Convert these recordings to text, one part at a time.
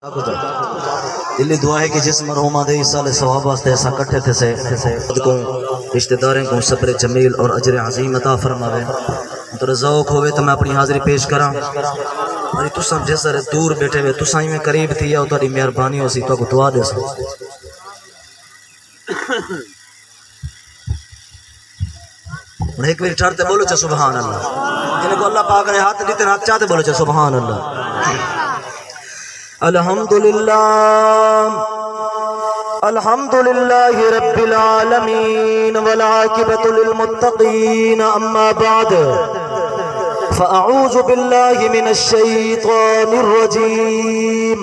دلی دعا ہے کہ جس مرحومہ دے اس سال ثواب واسطے ایسا کٹھے تھے سے کو رشتہ داریں کو صبر جمیل اور اجر عظیم عطا فرماوے. تو ذوق ہوئے تو میں اپنی حاضری پیش کراں اور تو سب جس طرح دور بیٹھے ہوئے تو سائیں میں قریب تھی یا تہاڈی مہربانی ہو سی تو کو دعا دے سو. ایک بار ٹھہرتے بولو چا سبحان اللہ. جن کو اللہ پاک نے ہاتھ دیتے ہاتھ چاہتے بولو چا سبحان اللہ. الحمدللہ الحمدللہ رب العالمین والعاقبۃ للمتقین اما بعد فاعوذ باللہ من الشیطان الرجیم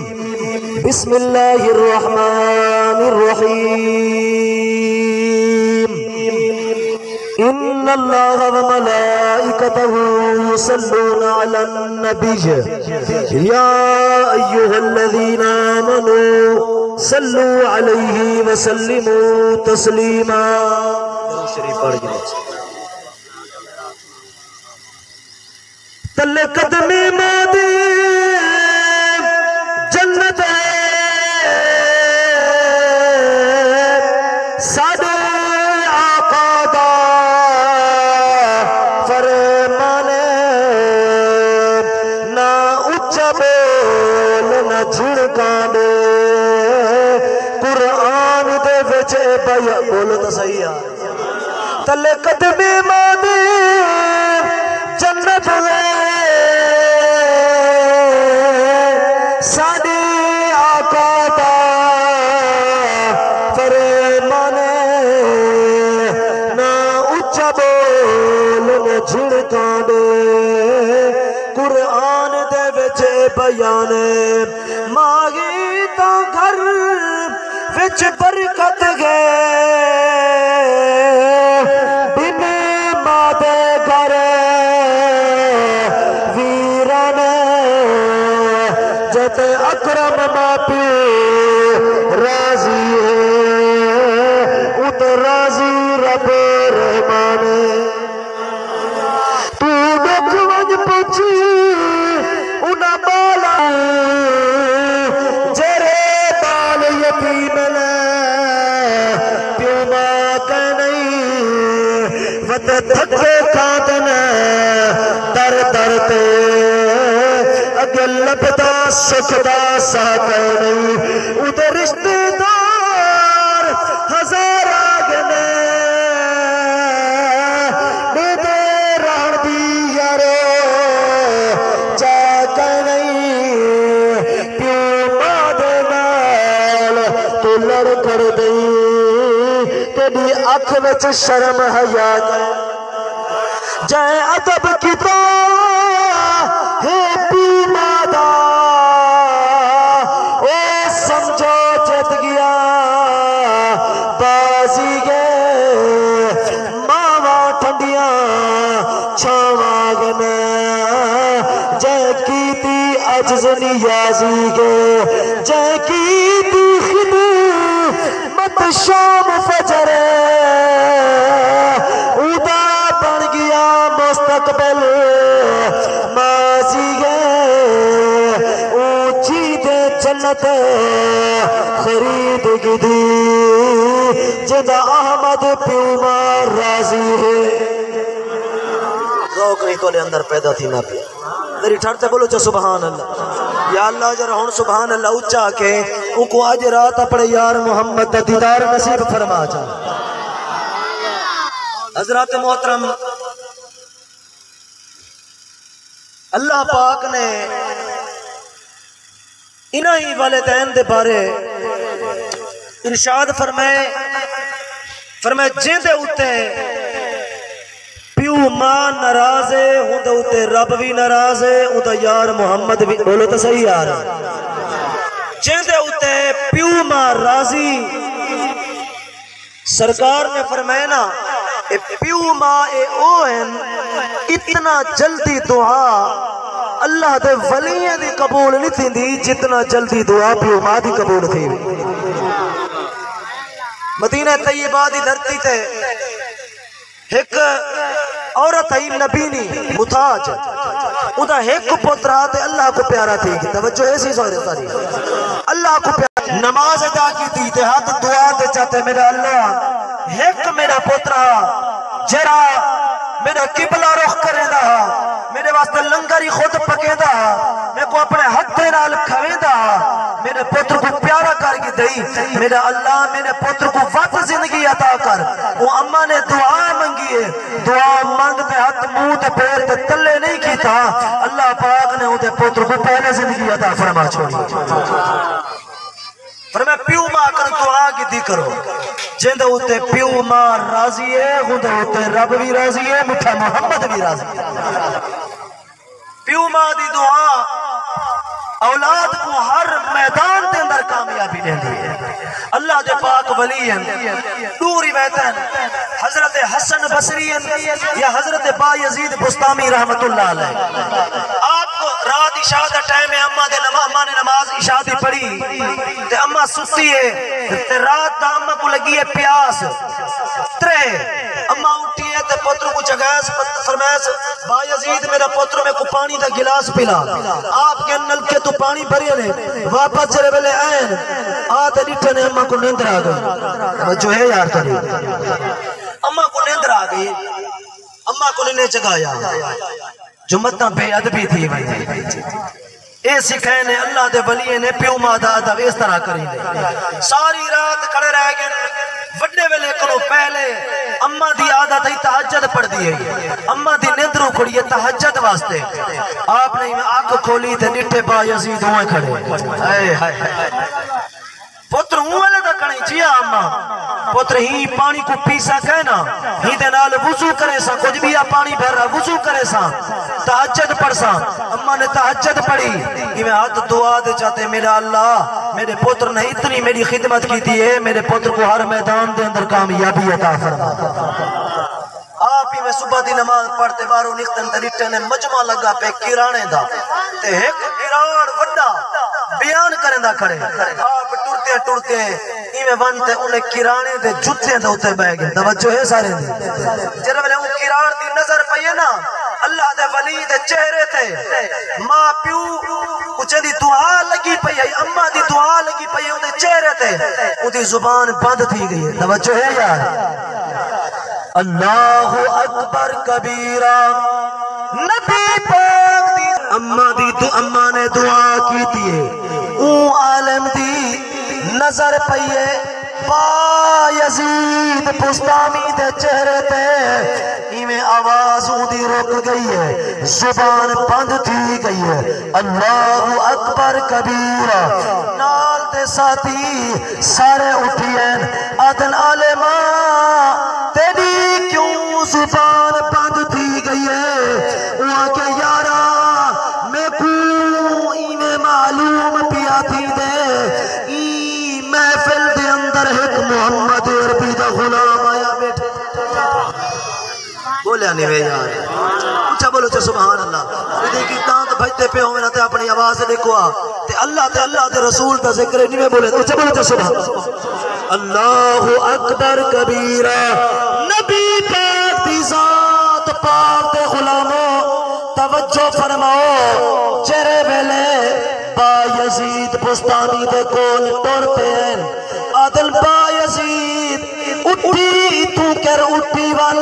بسم اللہ الرحمن الرحیم. ان اللہ وملائکتہ یصلون علی النبی یا ایہا الذین آمنوا صلوا علیہ وسلموا تسلیما. تلے قدمی مادی جنت ہے سادے آقا دا فرمانے نہ اچھا بول نہ جھڑکان دے قرآن دے وچے بیا بولو تو صحیح ہے. تلے قدمی مادی جنت ہے سادی آقا دا فرمانے نہ اچھا بول نہ جھڑکان دے قرآن دے وچے بیانے ماغی تا گھر وچ برکت گئے بنے مادے گھر ویرانے جت اکرم ماں پیو راضی ہے ات راضی رب رحمانے. تو دکھ ونج پوچھی انہا بالا جرے بال یتیم لے پیو ماں کہ نہیں وط تھکے کھادن در در تے اگر لبدا سکدا سا کہ نہیں ادھے رشتے دار ہزار آگنے میدے رہن دی یارے چاہ کہ نہیں پیو مادے نال تو لڑ کر دئی تیری اکھ وچ شرم حیا جائے ادب کتا ہے پی مادا اے سمجھو جت گیا بازی گئے ماما ٹھنڈیاں چھاواں گنا جائے کیتی عجز نیازی گئے جائے کیتی خدمت شام فجر ادا بن گیا مستقبل ماضی گئے اونچی دے جنت خرید گدی جدا احمد پیو ماں راضی ہے. ذوق نہیں تو لے اندر پیدا تھی نہ پیا میری ٹھڑتے بولو چا سبحان اللہ. یا اللہ جر ہون سبحان اللہ اچھا کے ان کو آج رات اپنے یار محمد دیدار نصیب فرما جا. حضرات محترم اللہ پاک نے انہی والدین دے بارے ارشاد فرمائے جن دے اتے پیو ماں ناراض ہے ہوں دے اتے رب بھی ناراض ہے ہوں دے یار محمد بھی بولو تو صحیح یار جن دے اتے پیو ماں راضی سرکار نے فرمائے نا پیو ماں اے اوہن اتنا جلدی دعا اللہ دے ولییں دی قبول نہیں تھی دی جتنا جلدی دعا پیو ماں دی قبول تھی. مدینہ طیبہ دی دھرتی تے ایک عورت آئی نبی نہیں محتاج ادا ایک پترا تے اللہ کو پیارا تھی گی توجہ ایسی ساری اللہ کو پیارا نماز ادا کی تھی تے ہاتھ دعا تے چاہتے میرا اللہ ایک میرا پترا جرا میرا قبلہ رخ کرے دا میرے واسطے لنگری خود پکے دا میں کو اپنے ہتھے نال کھوے دا میرے پتر کو پیارا کر کے دئی میرا اللہ میرے پتر کو واپس زندگی عطا کر وہ اماں نے دعا منگی ہے دعا مانگ تے ہاتھ منہ تے پیر تے تلے نہیں کیتا اللہ پاک نے اودے پتر کو پہلے زندگی عطا فرما چھوڑی فرمایا پیو ماں کر دعا کی دی کرو جندے ہوتے پیو ماں راضی ہے ہوندے ہوتے رب بھی راضی ہے میٹھا محمد بھی راضی ہے پیو ماں دی دعا اولاد کو ہر میدان دے اندر کامیابی دیندی ہے اللہ دے پاک ولی ہیں دوری بیتن حضرت حسن بصری یا حضرت با یزید بستامی رحمت اللہ علیہ آپ کو رات عشاء دا ٹائم ہے اماں نے نماز عشاء دی پڑھی تے اماں سستی ہے تے رات دا اماں کو لگی ہے پیاس ترے اماں اٹھی ہے تے پتر کو جگائے فرمائے با یزید میرا پتر میں کو پانی دا گلاس پلا آپ کے نلکے تو پانی بھرے نے واپس چلے بلے آئین آتے ڈٹھے نے اماں کو نیندر آ گئی جو ہے یار کری اماں کو نیندر آ گئی اماں کو لینے جگایا جو متنا بے ادبی تھی اے سکھائے نے اللہ دے ولی نے پیو ماں دا ادب اس طرح کری دے ساری رات کھڑے رہ گئے وڈے ویلے کرو پہلے اماں دی عادت ہے تہجد پڑھ دی ہے اماں دی نیندرو کھڑی ہے تہجد واسطے آپ نے آنکھ کھولی تے ڈٹھے با یزید ہوئے کھڑے پتر والے دا کھڑی جیا اماں پتر ہی پانی کو پیسا کہنا ہی دے نال وضو کرے سا کچھ بھی پانی بھر رہا وضو کرے سا تہجد پڑھ سا اماں نے تہجد پڑھی کہ میں ہاتھ دعا دے چاہتے میرا اللہ میرے پتر نے اتنی میری خدمت کی تھی ہے میرے پتر کو ہر میدان دے اندر کامیابی عطا فرما آپ ہی میں صبح دی نماز پڑھتے باروں نکتن تریٹے نے مجمع لگا پہ کرانے دا تے ایک کران وڈا بیان کریں دا کھڑے آپ ٹرتے ایویں ونتے انہیں کرانے دے جتے دے ہوتے بہ گئے توجہ ہے سارے دی جرہ میں ان کران دی نظر پہیے نا اللہ دے ولی دے چہرے تھے ماں پیو کچھ دی دعا لگی پئی ہے اماں دی دعا لگی پئی ہے انہیں چہرے تھے انہیں زبان بند تھی گئی ہے توجہ ہے یار اللہ اکبر کبیرہ نبی پاک دی اماں نے دعا کی تھی اون عالم دی نظر پئیے با یزید بستامی دے چہرے تے ایویں آواز دی رک گئی ہے زبان بند تھی گئی ہے اللہ اکبر کبیرہ نال دے ساتھی سارے اٹھئیں آدن عالماں تیری کیوں زبان بند تھی گئی ہے وہاں کے یارا میں کو ایویں معلوم پیا تھی دے ای محفل دے اندر ایک محمد عربی دا غلام آیا بیٹھے بولیا نہیں وے یار اچھا بولو چا سبحان اللہ دیکھی تانت بھجتے پہ ہوئے نا تے اپنی آواز لکھوا تے اللہ دے رسول تا ذکر نہیں میں بولے اچھا بولو چا سبحان اللہ اکبر کبیرہ نبی پاک دی ذات پاک دے غلاموں توجہ فرماؤ چہرے ویلے با یزید بستانی دے کول ٹر پین عادل با یزید اٹھی تو کر اٹھی وال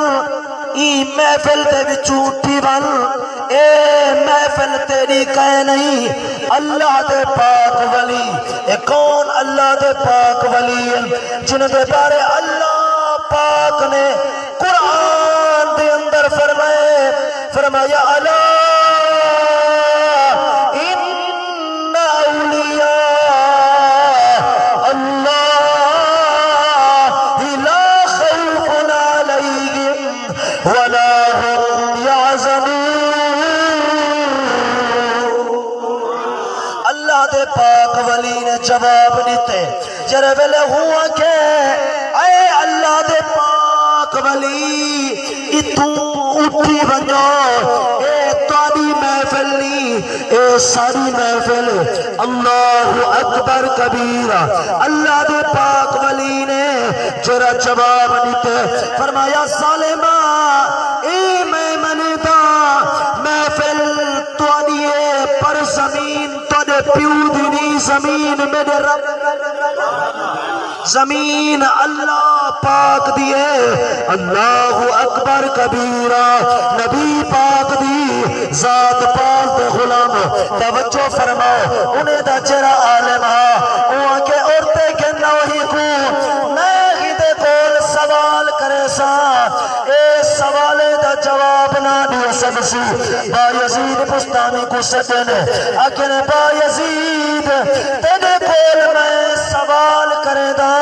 ای محفل دے وچوں اٹھی وال اے محفل تیری کہے نہیں اللہ دے پاک ولی اے کون اللہ دے پاک ولی جن دے بارے اللہ پاک نے قرآن دے اندر فرمایا اللہ جواب دیتے جرے ویلے ہوا کہ اے اللہ دے پاک ولی اتوں اٹھی بنو اے تاری محفل نہیں اے ساری محفل اللہ اکبر کبیرہ اللہ دے پاک ولی نے جرہ جواب دیتے فرمایا ظالمہ اے میں منی دا محفل تو پیو دینی زمین میرے رب زمین اللہ پاک دیے اللہ اکبر کبیرہ نبی پاک دی ذات پاک دے غلام توجہ فرماؤ انہیں دا چرا عالم ہاں کے عورتیں کے نوہی کو میں ہی دے کول سوال کرے سا اے سوالے دا جواب نہ دیا سب سی با یزید بستانی کو سکنے اکنے با یزید تیرے کول میں سوال کرے دا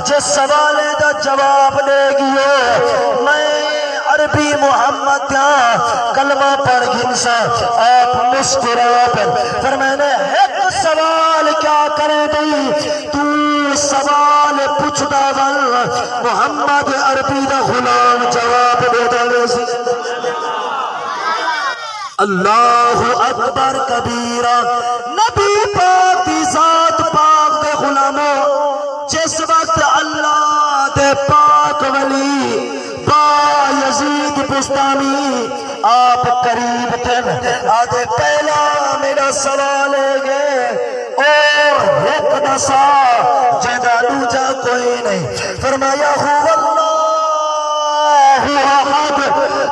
جس سوالے دا جواب دے گیو میں عربی محمد دیا کلمہ پڑھ گنسا آپ مسکرا پر پھر میں نے ایک سوال کیا کرے دی تو سوال پوچھ دا ول محمد عربی دا غلام جواب دے دا ویسی اللہ اکبر کبیرہ نبی پاک دی ذات پاک دے غلاموں جس وقت اللہ دے پاک ولی با یزید بستانی آپ قریب تھے آدھے پہلا میرا سوال ہے گے اور ایک نسا جیدہ دوجہ کوئی نہیں فرمایا ہوا اللہ احد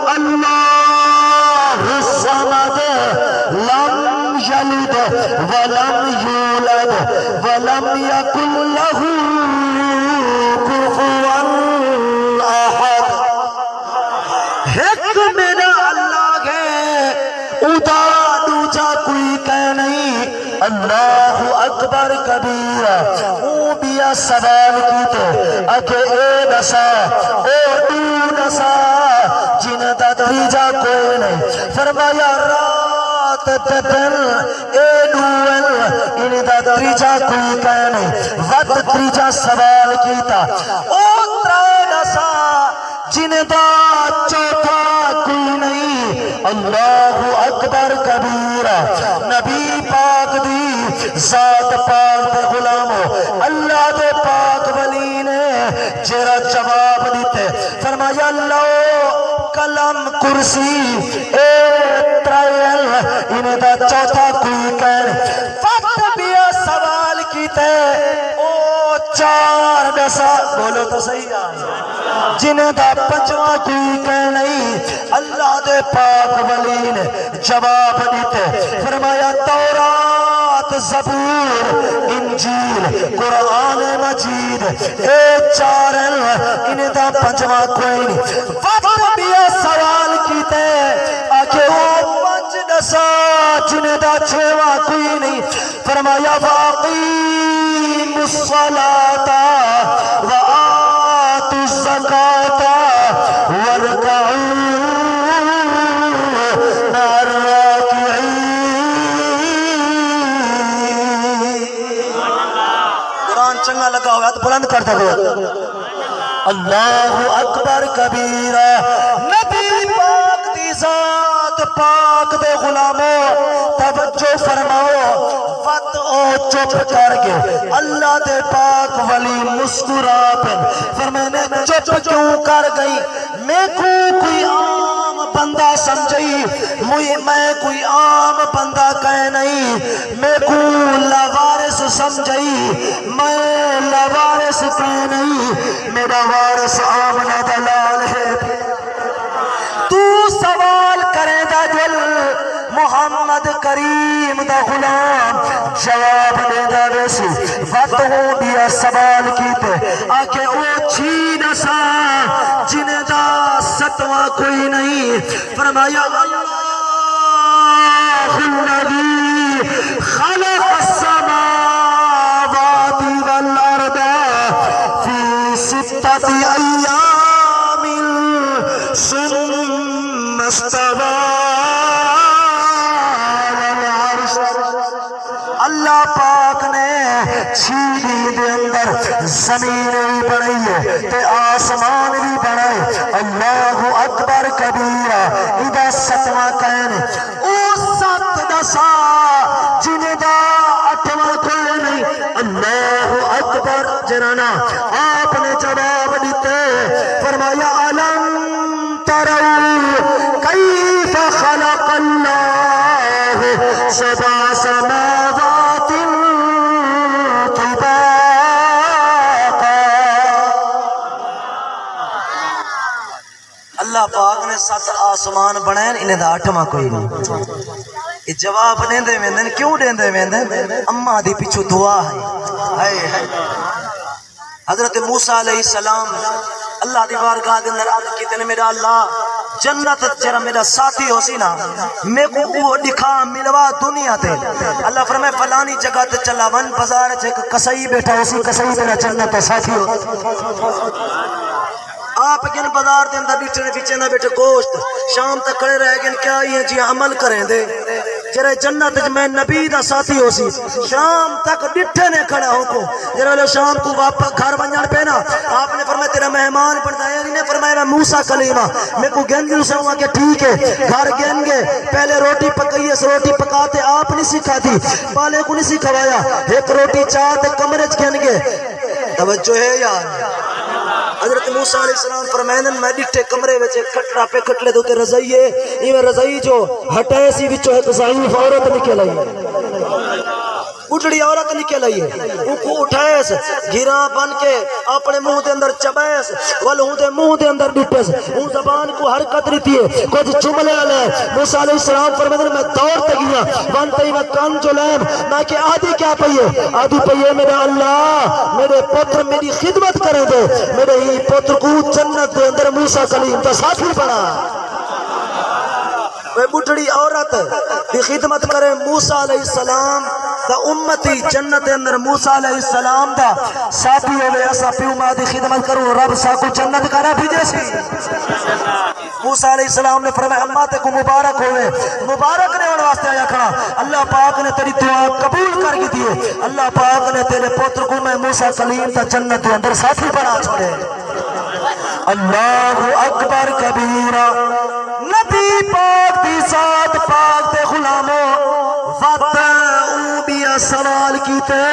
اللہ الصمد لم یلد ولم یولد ولم یکن له کفوا احد ایک میرا اللہ ہے ادا دوجا کوئی کہہ نہیں اللہ اکبر کبیرہ او بیا سوال کی تو اکے اے نسا او دو نسا جن دا تریجا کوئی نہیں فرمایا رات تدن اے دوول ان دا تریجا کوئی کہہ نہیں وقت تریجا سوال کی تا او ترے نسا جن دا چوتھا کوئی نہیں اللہ اکبر کبیرہ نبی پاک دی ذات پاک دے غلاموں اللہ دے پاک ولی نے جرا جواب دیتے فرمایا اللہ کلم کرسی اے ترائل انہیں دا چوتھا کوئی کہنے وقت بیا سوال کیتے او چار دسا بولو تو صحیح جنہیں دا پنجواں کوئی کہہ نہیں اللہ دے پاک ولی نے جواب دیتے فرمایا تورات زبور انجیل قرآن مجید اے چارل انہیں دا پنجواں کوئی نہیں وقت بیا سوال کیتے آکے وہ پنج دسا جنہیں دا چھواں کوئی نہیں فرمایا واقیم الصلاة وآت الزکاة ورکعوا مع الراکعین قرآن چنگا لگا ہوا تو بلند کرتا ہوا اللہ اکبر کبیرہ نبی پاک دی ذات پاک دے غلاموں توجہ فرماؤ وقت او چپ کر گئے اللہ دے پاک ولی مسکرا پر فرمانے چپ کیوں کر گئی میں کوئی عام بندہ سمجھئی میں کوئی عام بندہ کہہ نہیں میں کو لوارث سمجھئی میں لوارث کہہ نہیں میرا وارث آمنہ دلال ہے تو سوال کرے دا دل محمد کریم دا غلام جواب دے دا ویسی وقت ہو دیا سوال کیتے آکے او چھین سا جنہیں دا ستوہ کوئی نہیں فرمایا اللہ الذی خلق السماوات والارض فی ستۃ ایام ثم استوى اللہ پاک نے چھیلی دے اندر زمین بھی بڑھئی ہے تے آسمان بھی بڑھائے اللہ اکبر کبیرہ ادھا ستوہ کہنے او ست دسا جنہیں دا اٹھواں کوئی نہیں اللہ اکبر جنانا آپ نے جواب دیتے فرمایا علم ترو کیف خلق اللہ سبع سماوات میں 7 آسمان بنائیں انہیں دا 8واں کوئی نہیں یہ جواب دیندے ویندن کیوں دیندے ویندن اماں دی پیچھو دعا ہے حضرت موسیٰ علیہ السلام اللہ دی بارگاہ دے اندر عرض کیتے نے میرا اللہ جنت جرا میرا ساتھی ہو سی نا میں کو وہ دکھا ملوا دنیا تے اللہ فرمائے فلانی جگہ تے چلا ون بازار چ ایک کسائی بیٹھا اسی کسائی میرا جنت ساتھی ہو آپ کن بازار دے اندر بیٹھے پیچھے نہ بیٹھے گوشت شام تک کھڑے رہ گئے کیا یہ جی عمل کریں دے جرے جنت میں نبی دا ساتھی ہو سی شام تک ڈٹھے نے کھڑا ہو کو جرے لو شام کو واپس گھر بنجان پہ نا آپ نے فرمایا تیرا مہمان بنتا ہے نے فرمایا میں موسیٰ کلیمہ میں کو گنجل سے ہوا کہ ٹھیک ہے گھر گن گے پہلے روٹی پکائی اس روٹی پکاتے آپ نہیں سکھا دی بالے کو نہیں سکھوایا ایک روٹی چاہتے کمرے گن گے توجہ ہے یار حضرت موسیٰ علیہ السلام فرمائنن میں ڈٹھے کمرے وچ کھٹڑا پہ کھٹلے دوتے رضائی ہے یہ رضائی جو ہٹائے سی وچو ایک ضعیف عورت نکل آئی اٹھڑی عورت نکل آئی ہے ان کو اٹھائیس گھرا بن کے اپنے منہ دے اندر چبائیس والوں دے منہ دے اندر ڈٹیس ان زبان کو حرکت رہتی ہے کچھ جملے علیہ موسیٰ علیہ السلام فرمائنن میں دور تے گیا وانتے میں کان جو لائم میں کہ آدھی کیا پئیے آدھی پئیے میرا اللہ میرے پتر میری خدمت کرے دے میرے ہی پتر کو جنت دے اندر موسیٰ کلیم تا ساتھی پڑا وہ بڑھڑی عورت بھی خدمت کرے موسیٰ علیہ السلام تا امتی جنت اندر موسیٰ علیہ السلام دا ساتھی ہوئے ایسا پیو ماں دی خدمت کرو رب سا کو جنت کرا بھی جیسی موسیٰ علیہ السلام نے فرمایا اماں تے کو مبارک ہوئے مبارک نے ان واسطے آیا کھڑا اللہ پاک نے تیری دعا قبول کر کی دیئے اللہ پاک نے تیرے پتر کو میں موسیٰ کلیم تا جنت اندر ساتھی بنا چھوڑے اللہ اکبر کبیرہ نبی پاک دی ذات پاک دے غلاموں فتاؤ بیا سوال کیتے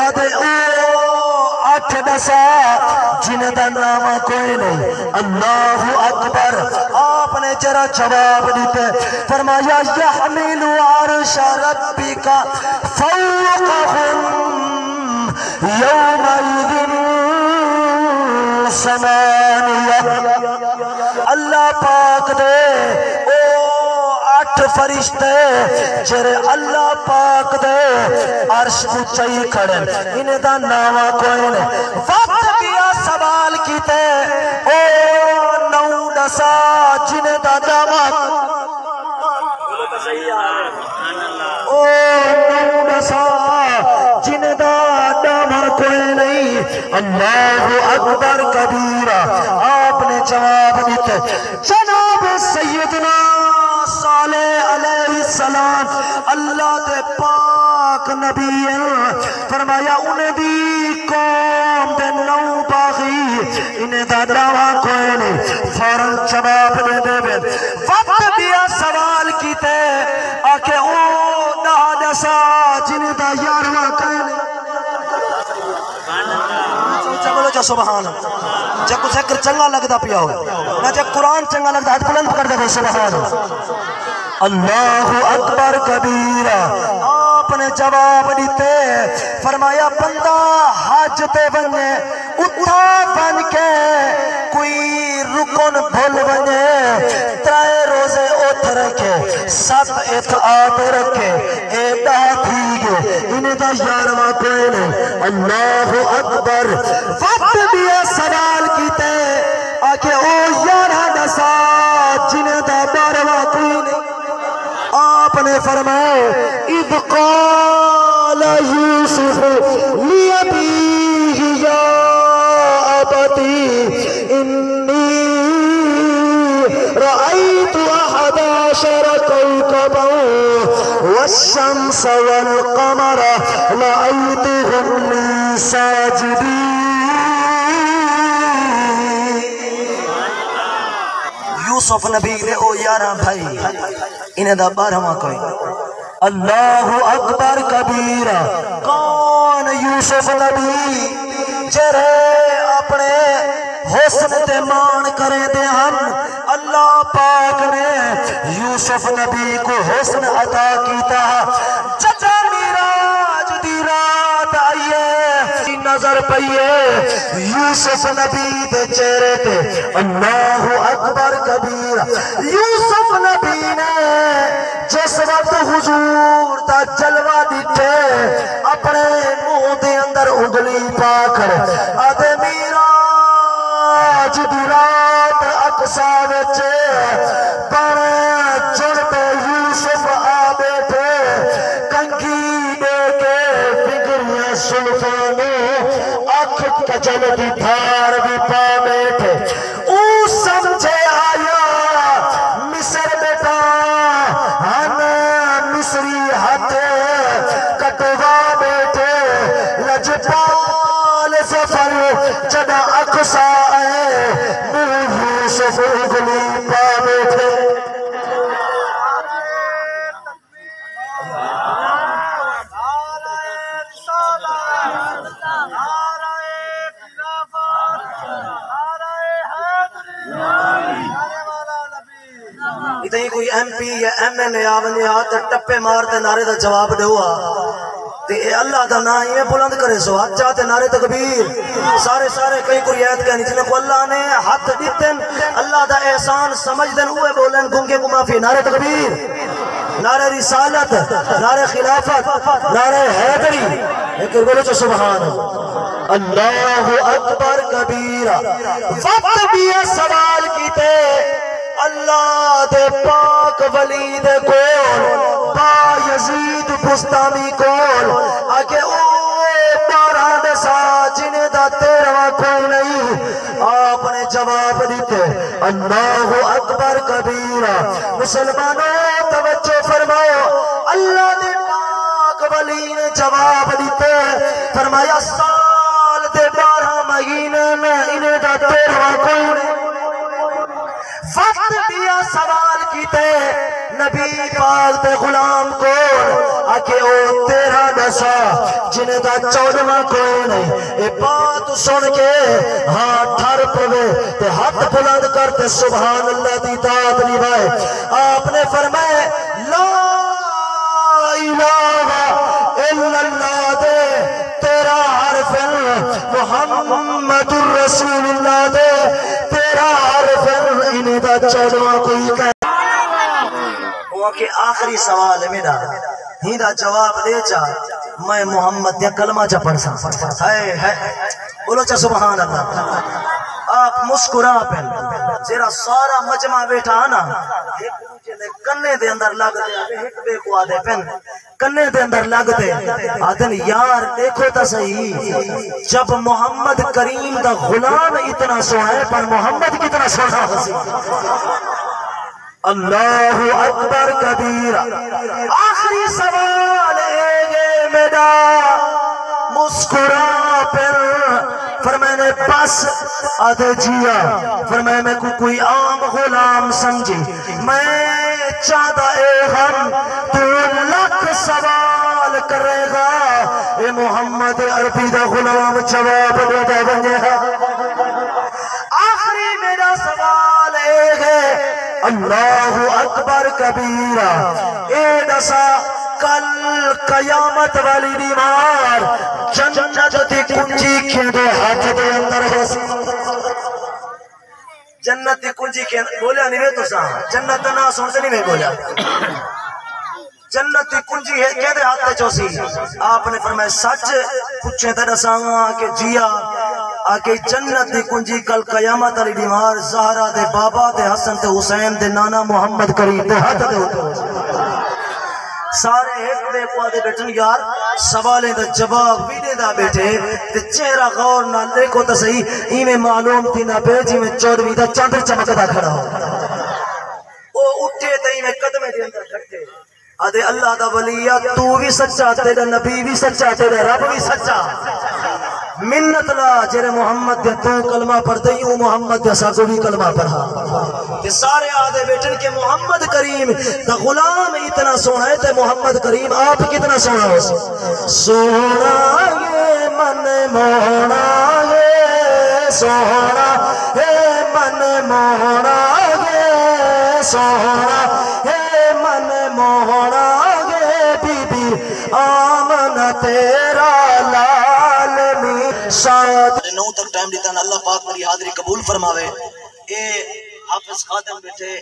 آدھے او 8 دسا جن دا نامہ کوئی نہیں اللہ اکبر آپ نے جرا جواب دیتے فرمایا یحمل عرش ربک فوقہم یومئذ ثمانیہ اللہ پاک دے او 8 فرشتے جرے اللہ پاک دے عرش اونچائی کھڑے انہیں دا نامہ کوئی نہیں وقت بیا سوال کیتے او 9 دسا جنہیں دا نامہ او 9 دسا جنہیں دا نامہ کوئی نہیں اللہ اکبر کبیرہ آپ نے جواب دیتے جناب سیدنا صالح علیہ السلام اللہ دے پاک نبی فرمایا انہیں دی قوم دے 9 باغی انہیں دا دعویٰ کوئی نہیں فوراں جواب دے دے وقت دیا سوال کیتے آکے او 10 دسا جنہیں دا 11واں کوئی نہیں بولو جا سبحان جب کچھ ذکر چنگا لگتا پیا ہو نہ جب قرآن چنگا لگتا ہاتھ بلند کر دے سبحان اللہ اکبر کبیرہ آپ نے جواب دیتے فرمایا بندہ حج تے بنے اتھا بن کے کوئی رکن بھول بنے 3 روزے اتھ رکھے 7 اتعاد رکھے ایدہ تھیگے انہیں دا 11واں کوئی نہیں اللہ اکبر وقت دیا سوال کیتے آکے او 11 دسا جنہیں دا 12واں کوئی نہیں آپ نے فرمائے اذ قال یوسف لِأَبِيهِ یا ابتی انی رأیت 11 کوكبا والشمس والقمر رأيتهم لي ساجدين یوسف نبی نے او 11 بھائی انہیں دا 12واں کوئی اللہ اکبر کبیرہ کون یوسف نبی جرے اپنے حسن تے مان کرے دے ہم اللہ پاک نے یوسف نبی کو حسن عطا کیتا چچا میراج دی رات آئیے نظر پئیے یوسف نبی دے چہرے تے اللہ اکبر کبیرہ یوسف نبی نے جس وقت حضور دا جلوہ دیتے اپنے منہ دے اندر انگلی پا کر آدھے میراج دی رات اقصا وچ پڑے چڑھ پہ یوسف آ بیٹھے کنگھی دے کے فکریاں سلفانو اکھ کجل دی دھار بھی پا بیٹھے او سمجھے آیا مصر بیٹا ہن مصری ہاتھ کٹوا بیٹھے لجپال سفر جدا اقصا ہے منہ یوسف انگلی پا بیٹھے اتنی کوئی ایم پی یا ایم این اے آوندے ہاتھ ٹپے مارتے نعرے دا جواب دے ہوا تے اے اللہ دا نا ہی میں بلند کرے سو ہاتھ چاہتے نعرے تکبیر سارے کئی کوئی آیت کہنی جنہیں کو اللہ نے ہاتھ دیتن اللہ دا احسان سمجھ دن ہوئے بولن گنگے کو معافی نعرے تکبیر نعرے رسالت نعرے خلافت نعرے حیدری ایک بولو چو سبحان اللہ اکبر کبیرہ وقت بھی یہ سوال کیتے اللہ دے پاک ولی دے کول با یزید بستامی کول آگے او بارہ دے ساتھ جنہیں دا تیرہ کوئی نہیں آپ نے جواب دیتے اللہ اکبر کبیرہ مسلمانوں توجہ فرماؤ اللہ دے پاک ولی نے جواب دیتے فرمایا سال دے 12 مہینے میں انہیں دا تیرہ کوئی نہیں وقت دیا سوال کیتے نبی پاک دے غلام کو آکے او تیرا دسا جنہیں دا 14واں کوئی نہیں اے بات سن کے ہاں ٹھر پوے تے ہاتھ بلند کرتے سبحان اللہ دی داد نبھائے آپ نے فرمائے لا الہ الا اللہ دے تیرا حرف محمد الرسول اللہ دے تیرا حرف انہیں دا 14واں کوئی کہہ وہ کہ آخری سوال ہے میرا ہی دا جواب دے چا میں محمد یا کلمہ چا پڑھ سا بولو چا سبحان اللہ آپ مسکرا پہن زیرا سارا مجمع بیٹھا نا کنے دے اندر لگ دے ایک بے کو آدھے پہن کنے دے اندر لگ دے آدھن یار دیکھو تا صحیح جب محمد کریم دا غلام اتنا سونا ہے پر محمد کتنا سونا حسی اللہ اکبر کبیر آخری سوال ہے میرا مسکرا پھر فرمائے نے بس آدھے جیا فرمائے میں کوئی عام غلام سمجھی میں چاہتا اے ہم تو لکھ سوال کرے گا اے محمد عربی دا غلام جواب دے بنے آخری میرا سوال ہے اللہ اکبر کبیرہ اے دسا کل قیامت والی بیمار جنت دی کنجی کھیدے ہاتھ دے اندر ہے جنت دی کنجی کھیدے بولیا نہیں میں تو سا جنت نا سنتے نہیں میں بولیا جنت دی کنجی کھیدے ہاتھ دے چوسی آپ نے فرمایا سچ پوچھے تے دساں کہ جیا آکے جنت دی کنجی کل قیامت علی بیمار زہرہ دے بابا دے حسن دے حسین دے نانا محمد کریم دے ہاتھ دے ہوتے سارے ایک دے کو آدھے بیٹھن یار سوالیں دا جواب ویڈے دا بیٹھے تے چہرہ غور نہ دیکھو تا صحیح ایمیں معلوم تھی نہ بیجی میں چودوی دا چاندر چمکتا کھڑا ہو او اٹھے تا ایمیں قدمے دے اندر کھٹے آدھے اللہ دا ولیہ تو بھی سچا تیرے نبی بھی سچا تیرے رب بھی سچا منت لا جرے محمد دے تو کلمہ پڑھتے ہی وہ محمد دے ساکو بھی کلمہ پڑھا تے سارے آدھے بیٹھن کے محمد کریم دا غلام اتنا سونا ہے تے محمد کریم آپ کتنا سونا ہو سونا یہ من مونا یہ سونا یہ من مونا یہ سونا یہ من مونا یہ بی بی آمن تیرا لال میں شاد 9 تک ٹائم دیتا ہے اللہ پاک میری حاضری قبول فرماوے. اے حافظ خادم بیٹھے